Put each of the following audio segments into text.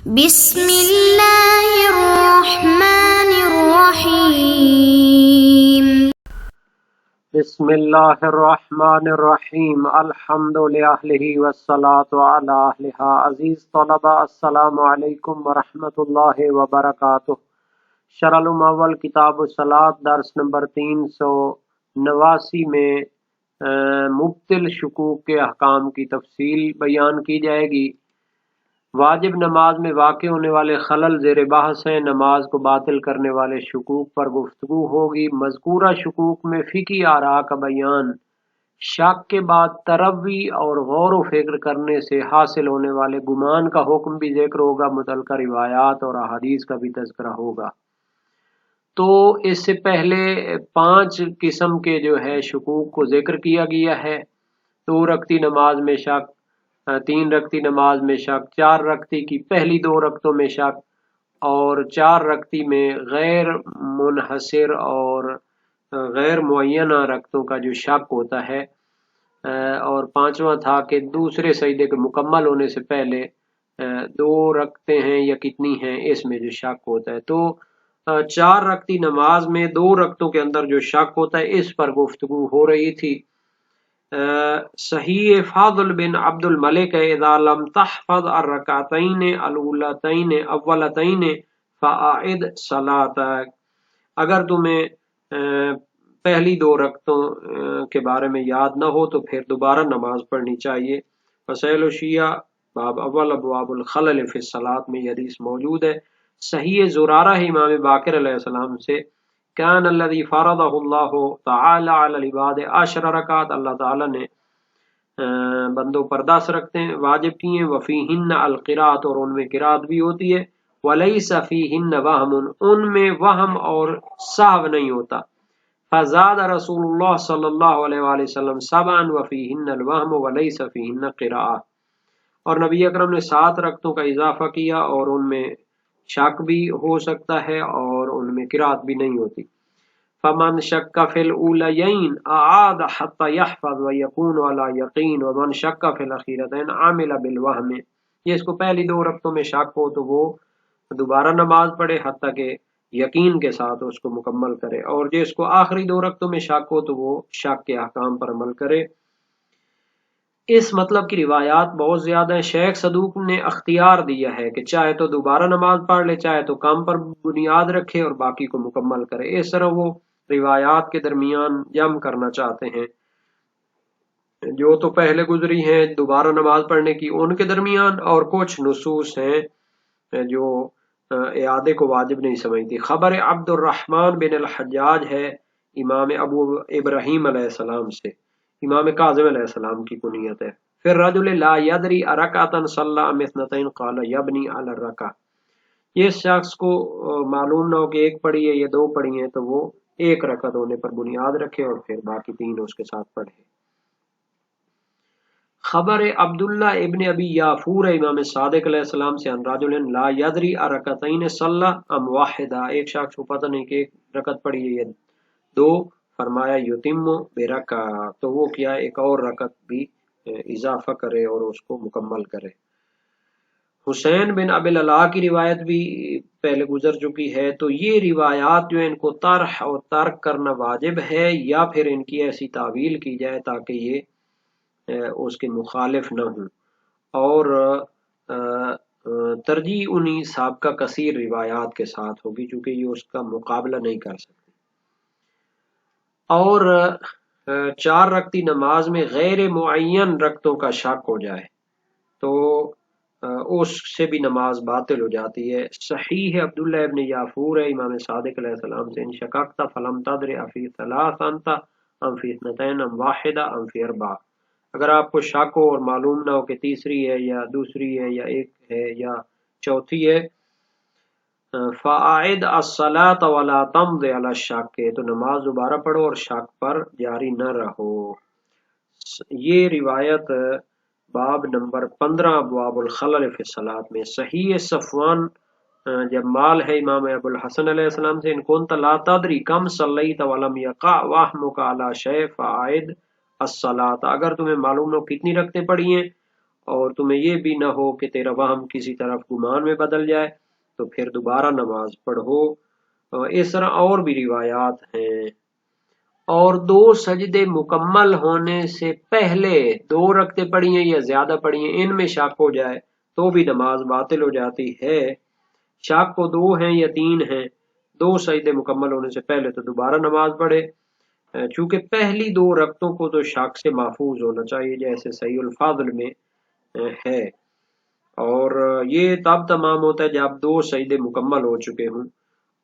بسم اللہ الرحمن الرحیم بسم اللہ الرحمن الرحیم الحمد للہ والصلاة علی اہلہا۔ عزیز طلبہ السلام علیکم ورحمۃ اللہ وبرکاتہ۔ شرح المعول کتاب الصلاۃ درس نمبر 389 میں مبطل شکوک کے احکام کی تفصیل بیان کی جائے گی۔ واجب نماز میں واقع ہونے والے خلل زیر بحث ہیں۔ نماز کو باطل کرنے والے شکوک پر گفتگو ہوگی۔ مذکورہ شکوک میں فقہی آراء کا بیان، شک کے بعد تروی اور غور و فکر کرنے سے حاصل ہونے والے گمان کا حکم بھی ذکر ہوگا۔ متعلقہ روایات اور احادیث کا بھی تذکرہ ہوگا۔ تو اس سے پہلے 5 قسم کے جو ہے شکوک کو ذکر کیا گیا ہے۔ 2 رکعتی نماز میں شک، 3 رکعتی نماز میں شک، 4 رکعتی کی پہلی 2 رکعتوں میں شک، اور 4 رکعتی میں غیر منحصر اور غیر معینہ رکعتوں کا جو شک ہوتا ہے، اور 5واں تھا کہ دوسرے سجدے کے مکمل ہونے سے پہلے 2 رکعتیں ہیں یا کتنی ہیں، اس میں جو شک ہوتا ہے۔ تو 4 رکعتی نماز میں 2 رکعتوں کے اندر جو شک ہوتا ہے، اس پر گفتگو ہو رہی تھی۔ صحیح فاضل بن عبد الملک اذا لم تحفظ الرکعتین الاولتین اولتین فاعد صلاتک، اگر تمہیں پہلی 2 رکعتوں کے بارے میں یاد نہ ہو تو پھر دوبارہ نماز پڑھنی چاہیے۔ فصیل الشیعہ باب اول ابواب الخلل فی الصلاۃ میں یہ حدیث موجود ہے۔ صحیح زرارہ ہے امام باقر علیہ السلام سے، کان الذی فرضہ اللہ تعالی علی العباد 10 رکعات، اللہ تعالیٰ نے بندوں پر 10 رکعتیں واجب کی ہیں۔ وفیہن القراءۃ، اور ان میں قراءت بھی ہوتی ہے۔ ولیس فیہن وہم، ان میں وہم اور سہو نہیں ہوتا۔ فزاد رسول اللہ صلی اللہ علیہ وآلہ وسلم 7 وفیہن الوہم ولیس فیہن قراءۃ، اور نبی اکرم نے 7 رکعتوں کا اضافہ کیا، اور ان میں شک بھی ہو سکتا ہے اور ان میں قراءت بھی نہیں ہوتی۔ فمن شک فی الاولیین اعاد حتی یحفظ ویکون علی یقین، ومن شک فی الاخیرتین عامل بالوہم، یہ اس کو پہلی 2 رکعتوں میں شک ہو تو وہ دوبارہ نماز پڑھے حتیٰ کہ یقین کے ساتھ اس کو مکمل کرے، اور جس کو آخری 2 رکعتوں میں شک ہو تو وہ شک کے احکام پر عمل کرے۔ اس مطلب کی روایات بہت زیادہ ہیں۔ شیخ صدوق نے اختیار دیا ہے کہ چاہے تو دوبارہ نماز پڑھ لے، چاہے تو کام پر بنیاد رکھے اور باقی کو مکمل کرے۔ اس طرح وہ روایات کے درمیان جمع کرنا چاہتے ہیں، جو تو پہلے گزری ہیں دوبارہ نماز پڑھنے کی ان کے درمیان، اور کچھ نصوص ہیں جو اعادے کو واجب نہیں سمجھتی۔ خبر عبد الرحمن بن الحجاج ہے امام ابو ابراہیم علیہ السلام سے، امام کاظم علیہ السلام کی کنیت ہے۔ پھر رجل لا یدری ارکعۃ صلی ام اثنتین قال یبنی علی الرکعہ، یہ شخص کو معلوم نہ ہو کہ 1 پڑھی ہے یا 2 پڑھی ہیں تو وہ 1 رکعت ہونے پر بنیاد رکھے اور پھر باقی 3 اس کے ساتھ پڑھے۔ خبر عبداللہ ابن ابی یافور امام صادق علیہ السلام سے، ان رجل لا یدری ارکعتین صلی ام واحدہ، ایک شخص کو پتہ نہیں کہ 1 رکعت پڑھی ہے یا 2، فرمایا یتم برکعہ، تو وہ کیا 1 اور رکعت بھی اضافہ کرے اور اس کو مکمل کرے۔ حسین بن ابی العلا کی روایت بھی پہلے گزر چکی ہے۔ تو یہ روایات جو ان کو طرح اور ترک کرنا واجب ہے، یا پھر ان کی ایسی تعویل کی جائے تاکہ یہ اس کے مخالف نہ ہوں، اور ترجیح انہی سابقہ کثیر روایات کے ساتھ ہوگی چونکہ یہ اس کا مقابلہ نہیں کر سکتے۔ اور 4 رکعتی نماز میں غیر معین رکعتوں کا شک ہو جائے تو اس سے بھی نماز باطل ہو جاتی ہے۔ صحیح ہے عبداللہ ابن یافور ہے امام صادق علیہ السلام سے، ان شککت فلم تدر افی 3 انت ام فی 2 ام واحدہ ام فی 4، اگر آپ کو شک ہو اور معلوم نہ ہو کہ تیسری ہے یا دوسری ہے یا 1 ہے یا چوتھی ہے، فاعد الصلاۃ ولا تمض علی الشک، تو نماز دوبارہ پڑھو اور شک پر جاری نہ رہو۔ یہ روایت باب نمبر 15 ابواب الخلل فی الصلاۃ میں۔ صحیح صفوان جمال ہے امام ابو الحسن علیہ السلام سے، ان کنت لا تدری کم صلیت ولم یقع وہمک علی شیء فاعد الصلاۃ، اگر تمہیں معلوم ہو کتنی رکعتیں پڑھی ہیں اور تمہیں یہ بھی نہ ہو کہ تیرا وہم کسی طرف گمان میں بدل جائے تو پھر دوبارہ نماز پڑھو۔ اس طرح اور بھی روایات ہیں۔ اور 2 سجدے مکمل ہونے سے پہلے 2 رکعتیں پڑھی ہیں یا زیادہ پڑھی ہیں، ان میں شک ہو جائے تو بھی نماز باطل ہو جاتی ہے۔ شک کو 2 ہیں یا 3 ہیں، 2 سجدے مکمل ہونے سے پہلے تو دوبارہ نماز پڑھے، چونکہ پہلی 2 رکعتوں کو تو شک سے محفوظ ہونا چاہیے، جیسے صحیح الفاضل میں ہے۔ اور یہ تب تمام ہوتا ہے جب 2 سجدے مکمل ہو چکے ہوں۔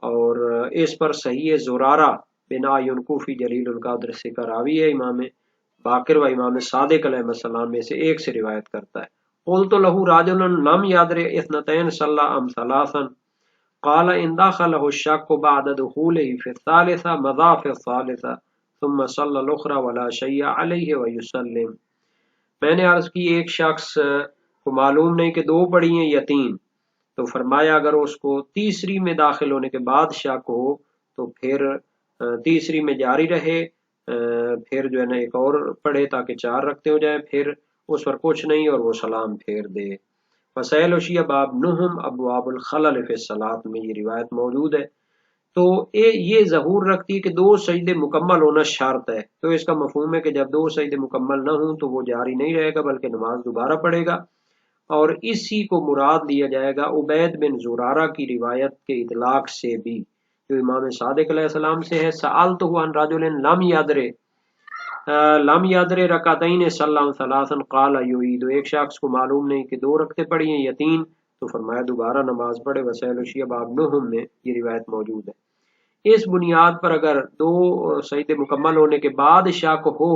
اور اس پر صحیح زرارہ بن عیون کوفی جلیل القدر سے کراوی ہے، امام باقر و امام صادق علیہ السلام میں سے ایک سے روایت کرتا ہے۔ قلت له رجل لم يدر اثنتين صلى ام ثلاثا قال ان دخله الشك بعد دخوله في الثالثة مضى في الثالثة ثم صلى الاخرى ولا شيء عليه ويسلم۔ میں نے عرض کی ایک شخص کو معلوم نہیں کہ 2 پڑھی ہیں یا 3، تو فرمایا اگر اس کو تیسری میں داخل ہونے کے بعد شک ہو تو پھر تیسری میں جاری رہے، پھر جو ہے نا ایک اور پڑھے تاکہ 4 رکھتے ہو جائے، پھر اس پر کچھ نہیں اور وہ سلام پھیر دے۔ وسائل وشیہ باب نہم ابواب الخلل فی الصلاۃ میں یہ روایت موجود ہے۔ تو یہ ظہور رکھتی ہے کہ 2 سجدے مکمل ہونا شرط ہے، تو اس کا مفہوم ہے کہ جب 2 سجدے مکمل نہ ہوں تو وہ جاری نہیں رہے گا بلکہ نماز دوبارہ پڑھے گا۔ اور اسی کو مراد لیا جائے گا عبید بن زرارہ کی روایت کے اطلاق سے بھی، جو امام صادق علیہ السلام سے ہے۔ سألتہ عن رجل لم یدر رکعتین صلی اللہ ثلاثا قال یعید، ایک شخص کو معلوم نہیں کہ 2 رکعتیں پڑھی ہیں یا 3، تو فرمایا دوبارہ نماز پڑھے۔ وسائل وشیہ باب نہم میں یہ روایت موجود ہے۔ اس بنیاد پر اگر 2 سجدے مکمل ہونے کے بعد شک ہو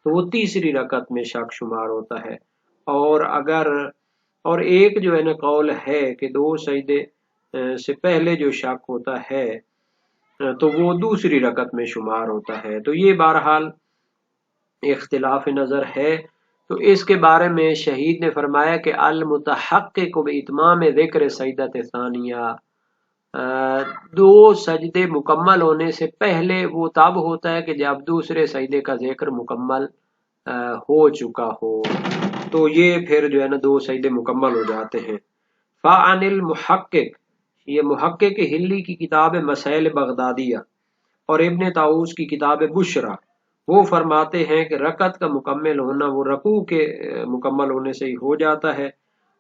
تو وہ تیسری رکعت میں شک شمار ہوتا ہے، اور ایک جو ہے نا قول ہے کہ 2 سجدے سے پہلے جو شک ہوتا ہے تو وہ دوسری رکعت میں شمار ہوتا ہے۔ تو یہ بہرحال اختلاف نظر ہے۔ تو اس کے بارے میں شہید نے فرمایا کہ المتحقق باتمام ذکر سجدۃ ثانیہ، 2 سجدے مکمل ہونے سے پہلے وہ تب ہوتا ہے کہ جب دوسرے سجدے کا ذکر مکمل ہو چکا ہو، تو یہ پھر جو ہے نا 2 سجدے مکمل ہو جاتے ہیں۔ فعن المحقق، یہ محقق ہلی کی کتاب مسائل بغدادیہ اور ابن طاووس کی کتاب بشرا، وہ فرماتے ہیں کہ رکعت کا مکمل ہونا وہ رکوع کے مکمل ہونے سے ہی ہو جاتا ہے،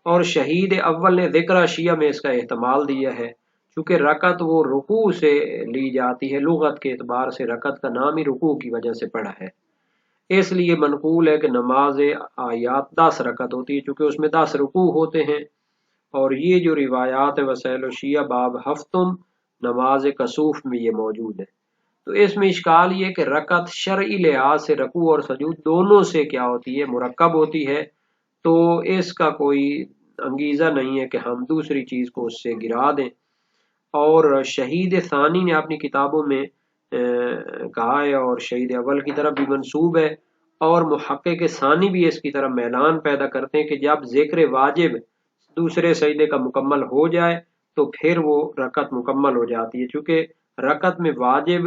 اور شہید اول نے ذکر شیعہ میں اس کا احتمال دیا ہے، چونکہ رکعت وہ رکوع سے لی جاتی ہے، لغت کے اعتبار سے رکعت کا نام ہی رکوع کی وجہ سے پڑا ہے، اس لیے منقول ہے کہ نماز آیات 10 رکعت ہوتی ہے، چونکہ اس میں 10 رکوع ہوتے ہیں۔ اور یہ جو روایات وسائل شیعہ باب ہفتم نماز کسوف میں یہ موجود ہے۔ تو اس میں اشکال یہ کہ رکعت شرعی لحاظ سے رکوع اور سجود دونوں سے کیا ہوتی ہے، مرکب ہوتی ہے، تو اس کا کوئی انگیزہ نہیں ہے کہ ہم دوسری چیز کو اس سے گرا دیں۔ اور شہید ثانی نے اپنی کتابوں میں کہا ہے، اور شہید اول کی طرف بھی منسوب ہے، اور محقق ثانی بھی اس کی طرف میلان پیدا کرتے ہیں کہ جب ذکر واجب دوسرے سجدے کا مکمل ہو جائے تو پھر وہ رکعت مکمل ہو جاتی ہے، چونکہ رکعت میں واجب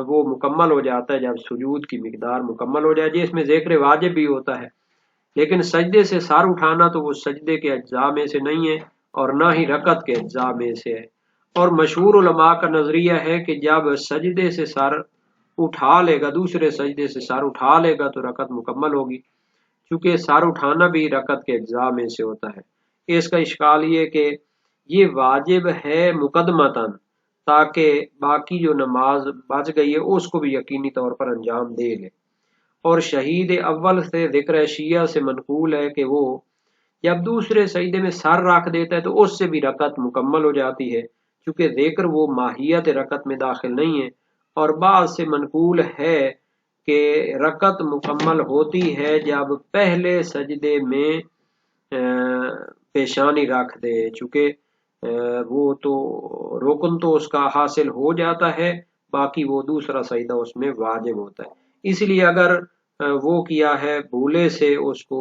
وہ مکمل ہو جاتا ہے جب سجود کی مقدار مکمل ہو جائے، جس میں ذکر واجب بھی ہوتا ہے، لیکن سجدے سے سر اٹھانا تو وہ سجدے کے اجزاء میں سے نہیں ہے اور نہ ہی رکعت کے اجزاء میں سے ہے۔ اور مشہور علماء کا نظریہ ہے کہ جب سجدے سے سر اٹھا لے گا، دوسرے سجدے سے سر اٹھا لے گا تو رکعت مکمل ہوگی، چونکہ سر اٹھانا بھی رکعت کے اجزاء میں سے ہوتا ہے۔ اس کا اشکال یہ کہ یہ واجب ہے مقدمتاً، تاکہ باقی جو نماز بچ گئی ہے اس کو بھی یقینی طور پر انجام دے لے۔ اور شہید اول سے ذکر شیعہ سے منقول ہے کہ وہ جب دوسرے سجدے میں سر رکھ دیتا ہے تو اس سے بھی رکعت مکمل ہو جاتی ہے، چونکہ ذکر وہ ماہیت رکعت میں داخل نہیں ہے۔ اور بعض سے منقول ہے کہ رکعت مکمل ہوتی ہے جب پہلے سجدے میں پیشانی رکھ دے، چونکہ وہ تو رکن تو اس کا حاصل ہو جاتا ہے، باقی وہ دوسرا سجدہ اس میں واجب ہوتا ہے۔ اس لیے اگر وہ کیا ہے بھولے سے اس کو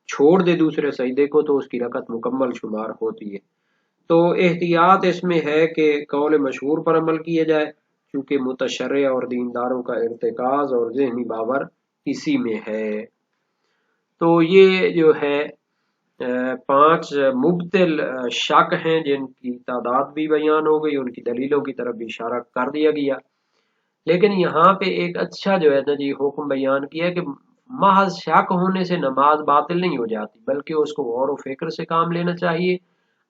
چھوڑ دے دوسرے سجدے کو تو اس کی رکعت مکمل شمار ہوتی ہے۔ تو احتیاط اس میں ہے کہ قول مشہور پر عمل کیا جائے، کیونکہ متشرع اور دینداروں کا ارتکاز اور ذہنی باور اسی میں ہے۔ تو یہ جو ہے 5 مبتل شک ہیں جن کی تعداد بھی بیان ہو گئی، ان کی دلیلوں کی طرف بھی اشارہ کر دیا گیا۔ لیکن یہاں پہ ایک اچھا جو ہے نا جی حکم بیان کیا کہ محض شک ہونے سے نماز باطل نہیں ہو جاتی، بلکہ اس کو غور و فکر سے کام لینا چاہیے۔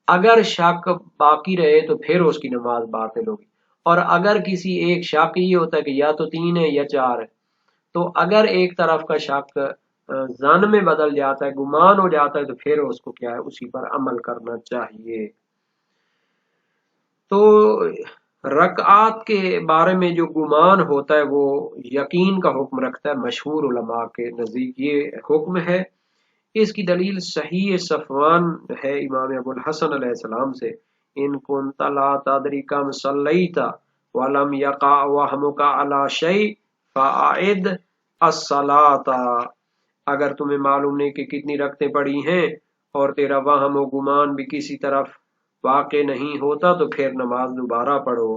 اگر شک باقی رہے تو پھر اس کی نماز باطل ہوگی، اور اگر کسی ایک شک یہ ہوتا ہے کہ یا تو 3 ہے یا 4 ہے، تو اگر ایک طرف کا شک ظن میں بدل جاتا ہے، گمان ہو جاتا ہے، تو پھر اس کو کیا ہے، اسی پر عمل کرنا چاہیے۔ تو رکعات کے بارے میں جو گمان ہوتا ہے وہ یقین کا حکم رکھتا ہے، مشہور علماء کے نزدیک یہ حکم ہے۔ اس کی دلیل صحیح صفوان ہے امام ابو الحسن علیہ السلام سے، ان کنت لا تدری کم صلیت ولم یقع وہمک علی شیء فاعد الصلاۃ، اگر تمہیں معلوم نہیں کہ کتنی رکعتیں پڑھی ہیں اور تیرا وہم و گمان بھی کسی طرف واقع نہیں ہوتا تو پھر نماز دوبارہ پڑھو۔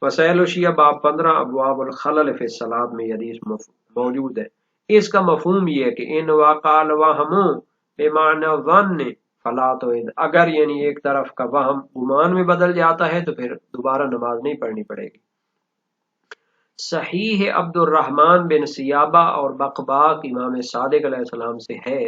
وسائل الشیعہ باب 15 ابواب الخلل فی الصلاۃ میں یہ حدیث موجود ہے۔ اس کا مفہوم یہ ہے کہ ان وقع الوہم بمعنی ظن فلا تعد، اگر یعنی ایک طرف کا وہم گمان میں بدل جاتا ہے تو پھر دوبارہ نماز نہیں پڑھنی پڑے گی۔ صحیح عبد الرحمن بن سیابہ اور بقباق امام صادق علیہ السلام سے ہے،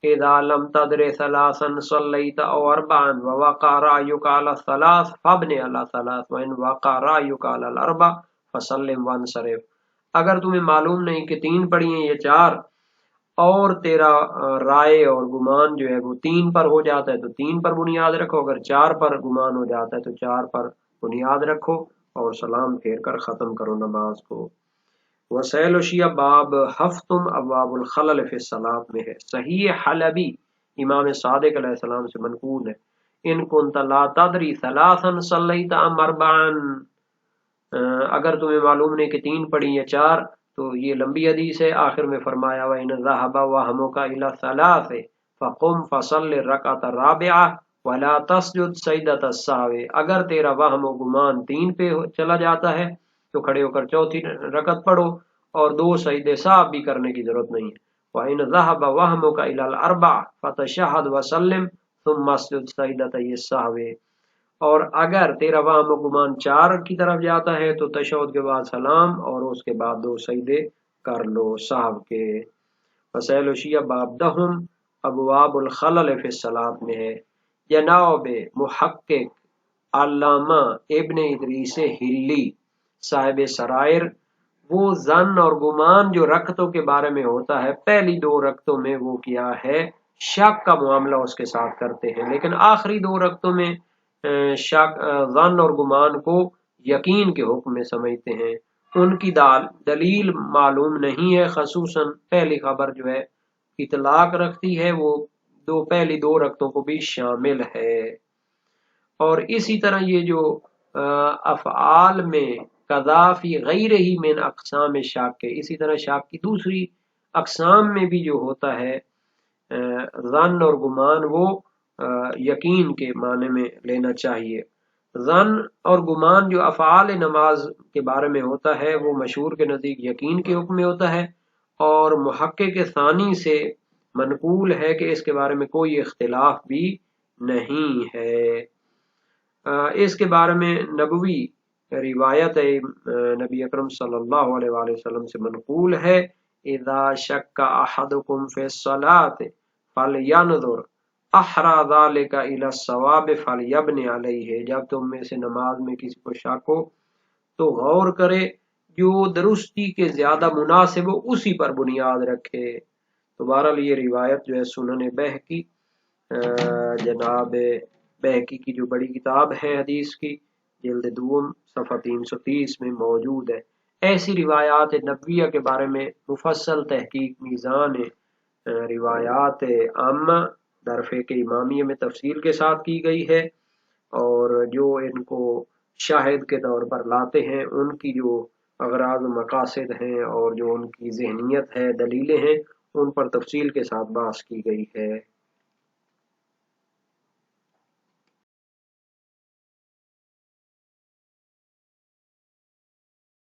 اذا لم تدر ثلاثا صلیت او اربعا ووقع رأیک علی الثلاث فابن علی الثلاث وان وقع رأیک علی الاربع فسلم وانصرف، اگر تمہیں معلوم نہیں کہ 3 پڑھی ہیں یا 4 اور تیرا رائے اور گمان جو ہے وہ 3 پر ہو جاتا ہے تو 3 پر بنیاد رکھو، اگر 4 پر گمان ہو جاتا ہے تو 4 پر بنیاد رکھو اور سلام پھیر کر ختم کرو نماز کو۔ وسائل الشیعہ باب ہفتم ابواب الخلل فی الصلاۃ میں ہے، صحیح حلبی امام صادق علیہ السلام سے منقول ہے، ان کنت لا تدری ثلاثا صلیت ام اربعا، اگر تمہیں معلوم نہیں کہ 3 پڑھی یا 4، تو یہ لمبی حدیث ہے، آخر میں فرمایا وَإِنْ ذَهَبَ وَهْمُكَ إِلَى الثَّلَاثِ فَقُمْ فَصَلِّ الرَّكْعَةَ الرَّابِعَةَ وَلَا تَسْجُدْ سَجْدَةَ السَّهْوِ، اگر تیرا وہم و گمان 3 پہ چلا جاتا ہے تو کھڑے ہو کر 4تھی رکعت پڑھو اور 2 سجدے سہو بھی کرنے کی ضرورت نہیں ہے۔ وَإِنْ ذَهَبَ وَهْمُكَ إِلَى الْأَرْبَعِ فَتَشَهَّدْ وَسَلِّمْ ثُمَّ اسْجُدْ سَجْدَتَيِ السَّهْوِ، اور اگر تیرا وہم و گمان 4 کی طرف جاتا ہے تو تشہد کے بعد سلام اور اس کے بعد 2 سجدے کر لو سہو کے۔ وسائل الشیعہ باب دہم ابواب الخلل فی الصلاۃ میں ہے، جناب محقق علامہ ابن ادریس ہلی صاحب سرائر وہ ظن اور گمان جو رکعتوں کے بارے میں ہوتا ہے، پہلی 2 رکعتوں میں وہ کیا ہے شک کا معاملہ اس کے ساتھ کرتے ہیں، لیکن آخری 2 رکعتوں میں شک ظن اور گمان کو یقین کے حکم میں سمجھتے ہیں۔ ان کی دلیل معلوم نہیں ہے، خصوصاً پہلی خبر جو ہے اطلاق رکھتی ہے، وہ پہلی 2 رکعتوں کو بھی شامل ہے۔ اور اسی طرح یہ جو افعال میں قضا فی غیر ہی من اقسام شک ہے، اسی طرح شک کی دوسری اقسام میں بھی جو ہوتا ہے ظن اور گمان وہ یقین کے معنی میں لینا چاہیے۔ ظن اور گمان جو افعال نماز کے بارے میں ہوتا ہے وہ مشہور کے نزدیک یقین کے حکم میں ہوتا ہے، اور محقق ثانی سے منقول ہے کہ اس کے بارے میں کوئی اختلاف بھی نہیں ہے۔ اس کے بارے میں نبوی روایت نبی اکرم صلی اللہ علیہ وآلہ وسلم سے منقول ہے، اذا شک احدکم فی الصلاۃ فلینظر احرى ذلك الى الصواب فليبني علیہ، جب تم میں سے نماز میں کسی کو شک ہو تو غور کرے، جو درستی کے زیادہ مناسب ہو اسی پر بنیاد رکھے۔ تو بہرحال یہ روایت جو ہے سنن بہقی، جناب بہقی کی جو بڑی کتاب ہے حدیث کی، جلد دوم صفحہ 330 میں موجود ہے۔ ایسی روایات نبویہ کے بارے میں مفصل تحقیق میزان روایات عامہ در فقہ امامیہ میں تفصیل کے ساتھ کی گئی ہے، اور جو ان کو شاہد کے طور پر لاتے ہیں ان کی جو اغراض و مقاصد ہیں اور جو ان کی ذہنیت ہے، دلیلیں ہیں، ان پر تفصیل کے ساتھ بحث کی گئی ہے۔